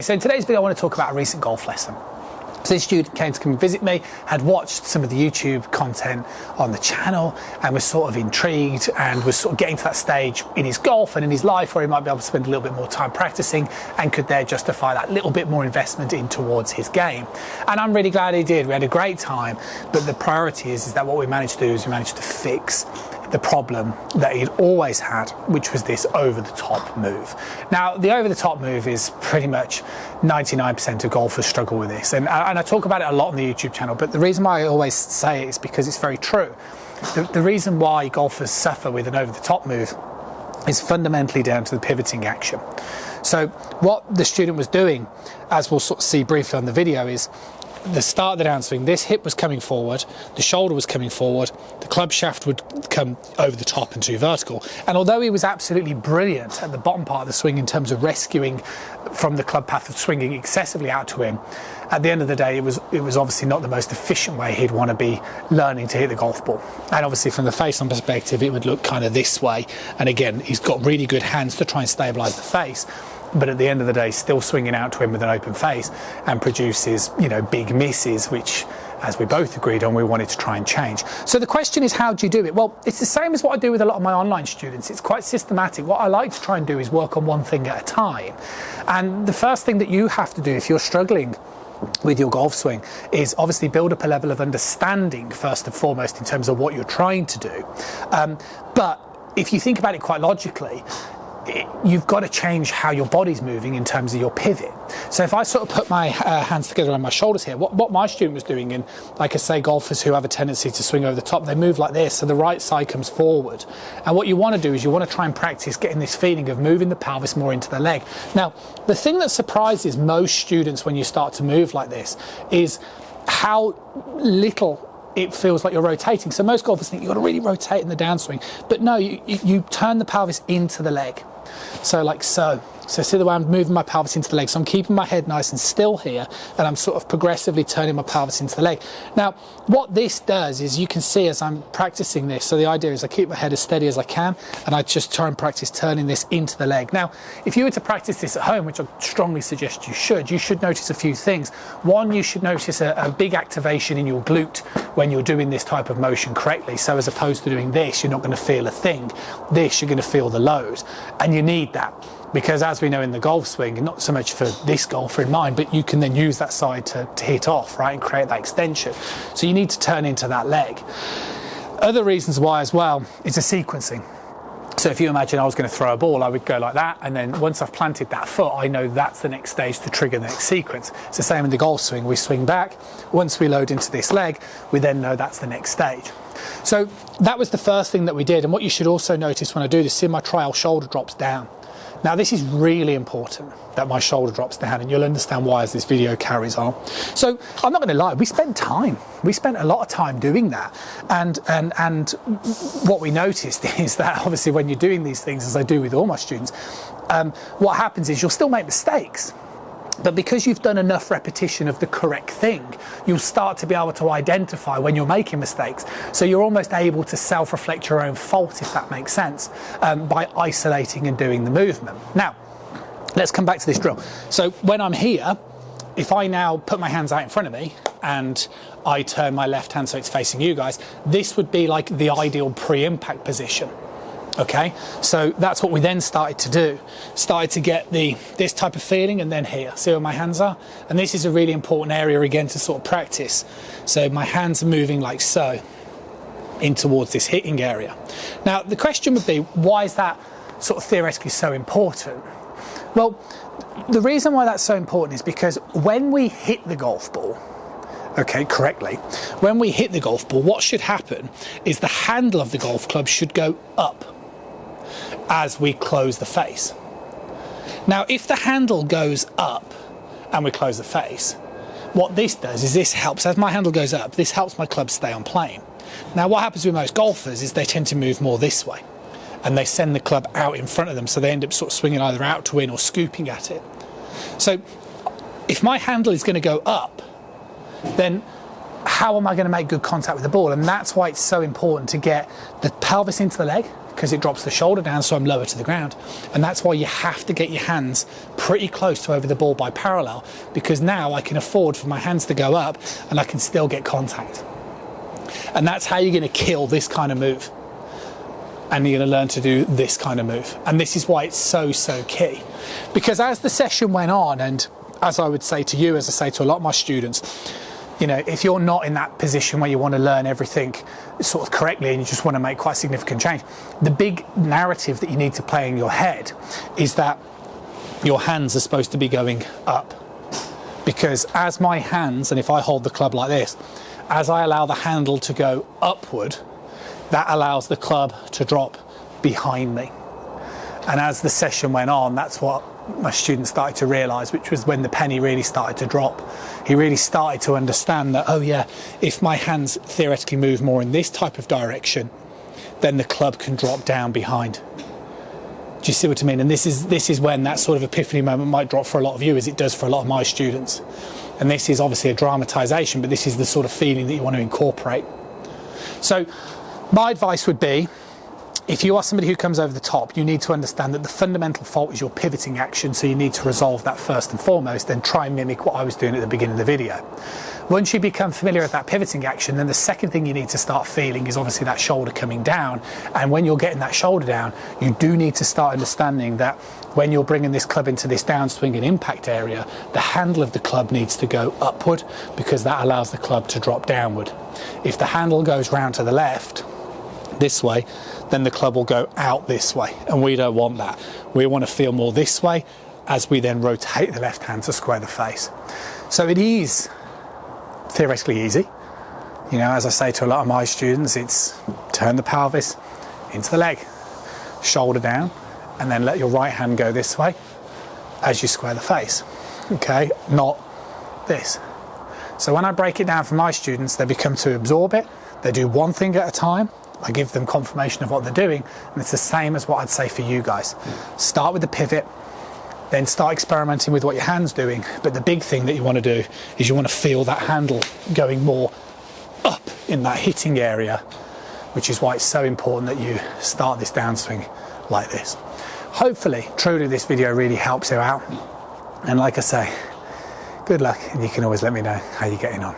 So in today's video I want to talk about a recent golf lesson. So this student came to come and visit me, had watched some of the YouTube content on the channel and was sort of intrigued and was sort of getting to that stage in his golf and in his life where he might be able to spend a little bit more time practicing and could there justify that little bit more investment in towards his game. And I'm really glad he did. We had a great time, but the priority is that what we managed to do is we managed to fix the problem that he'd always had, which was this over-the-top move. Now, the over-the-top move is pretty much 99% of golfers struggle with this, and I talk about it a lot on the YouTube channel, but the reason why I always say it is because it's very true. The reason why golfers suffer with an over-the-top move is fundamentally down to the pivoting action. So what the student was doing, as we'll sort of see briefly on the video, is the start of the downswing, this hip was coming forward, the shoulder was coming forward, the club shaft would come over the top and to vertical. And although he was absolutely brilliant at the bottom part of the swing in terms of rescuing from the club path of swinging excessively out to him, at the end of the day, it was obviously not the most efficient way he'd want to be learning to hit the golf ball. And obviously from the face-on perspective, it would look kind of this way. And again, he's got really good hands to try and stabilise the face, but at the end of the day, still swinging out to him with an open face and produces, you know, big misses, which, as we both agreed on, we wanted to try and change. So the question is, how do you do it? Well, it's the same as what I do with a lot of my online students. It's quite systematic. What I like to try and do is work on one thing at a time. And the first thing that you have to do if you're struggling with your golf swing is obviously build up a level of understanding first and foremost in terms of what you're trying to do. But if you think about it quite logically, you've got to change how your body's moving in terms of your pivot. So if I sort of put my hands together on my shoulders here, what my student was doing, and like I say, golfers who have a tendency to swing over the top, they move like this, so the right side comes forward. And what you want to do is you want to try and practice getting this feeling of moving the pelvis more into the leg. Now, the thing that surprises most students when you start to move like this is how little it feels like you're rotating. So most golfers think you've got to really rotate in the downswing, but no, you turn the pelvis into the leg. So like so. So see the way I'm moving my pelvis into the leg. So I'm keeping my head nice and still here, and I'm sort of progressively turning my pelvis into the leg. Now, what this does is you can see as I'm practicing this, so the idea is I keep my head as steady as I can, and I just try and practice turning this into the leg. Now, if you were to practice this at home, which I strongly suggest you should notice a few things. One, you should notice a big activation in your glute when you're doing this type of motion correctly. So as opposed to doing this, you're not going to feel a thing. This, you're going to feel the load, and you need that. Because as we know in the golf swing, and not so much for this golfer in mind, but you can then use that side to hit off, right, and create that extension. So you need to turn into that leg. Other reasons why as well is the sequencing. So if you imagine I was going to throw a ball, I would go like that, and then once I've planted that foot, I know that's the next stage to trigger the next sequence. It's the same in the golf swing. We swing back. Once we load into this leg, we then know that's the next stage. So that was the first thing that we did. And what you should also notice when I do this, see my trial shoulder drops down. Now this is really important that my shoulder drops down, and you'll understand why as this video carries on. So I'm not going to lie, we spent time. We spent a lot of time doing that, and what we noticed is that obviously when you're doing these things, as I do with all my students, what happens is you'll still make mistakes. But because you've done enough repetition of the correct thing, you'll start to be able to identify when you're making mistakes. So you're almost able to self-reflect your own fault, if that makes sense, by isolating and doing the movement. Now, let's come back to this drill. So when I'm here, if I now put my hands out in front of me and I turn my left hand so it's facing you guys, this would be like the ideal pre-impact position. Okay, so that's what we then started to do. Started to get this type of feeling, and then here, see where my hands are? And this is a really important area again to sort of practice. So my hands are moving like so, in towards this hitting area. Now the question would be, why is that sort of theoretically so important? Well, the reason why that's so important is because when we hit the golf ball, okay, correctly, when we hit the golf ball, what should happen is the handle of the golf club should go up as we close the face. Now, if the handle goes up and we close the face, what this does is this helps, as my handle goes up, this helps my club stay on plane. Now, what happens with most golfers is they tend to move more this way, and they send the club out in front of them, so they end up sort of swinging either out to in or scooping at it. So if my handle is going to go up, then how am I going to make good contact with the ball? And that's why it's so important to get the pelvis into the leg, because it drops the shoulder down, so I'm lower to the ground. And that's why you have to get your hands pretty close to over the ball by parallel, because now I can afford for my hands to go up and I can still get contact. And that's how you're going to kill this kind of move. And you're going to learn to do this kind of move. And this is why it's so, so key. Because as the session went on, and as I would say to you, as I say to a lot of my students, you know, if you're not in that position where you want to learn everything sort of correctly and you just want to make quite significant change, the big narrative that you need to play in your head is that your hands are supposed to be going up. Because as my hands, and if I hold the club like this, as I allow the handle to go upward, that allows the club to drop behind me. And as the session went on, that's what my students started to realise, which was when the penny really started to drop. He really started to understand that, oh yeah, if my hands theoretically move more in this type of direction, then the club can drop down behind. Do you see what I mean? And this is when that sort of epiphany moment might drop for a lot of you, as it does for a lot of my students. And this is obviously a dramatisation, but this is the sort of feeling that you want to incorporate. So my advice would be, if you are somebody who comes over the top, you need to understand that the fundamental fault is your pivoting action, so you need to resolve that first and foremost, then try and mimic what I was doing at the beginning of the video. Once you become familiar with that pivoting action, then the second thing you need to start feeling is obviously that shoulder coming down. And when you're getting that shoulder down, you do need to start understanding that when you're bringing this club into this downswing and impact area, the handle of the club needs to go upward, because that allows the club to drop downward. If the handle goes round to the left, this way, then the club will go out this way, and we don't want that. We want to feel more this way as we then rotate the left hand to square the face. So it is theoretically easy. You know, as I say to a lot of my students, it's turn the pelvis into the leg, shoulder down, and then let your right hand go this way as you square the face. Okay, not this. So when I break it down for my students, they become to absorb it. They do one thing at a time. I give them confirmation of what they're doing, and it's the same as what I'd say for you guys. Start with the pivot, then start experimenting with what your hand's doing. But the big thing that you want to do is you want to feel that handle going more up in that hitting area, which is why it's so important that you start this downswing like this. Hopefully, truly, this video really helps you out. And like I say, good luck, and you can always let me know how you're getting on.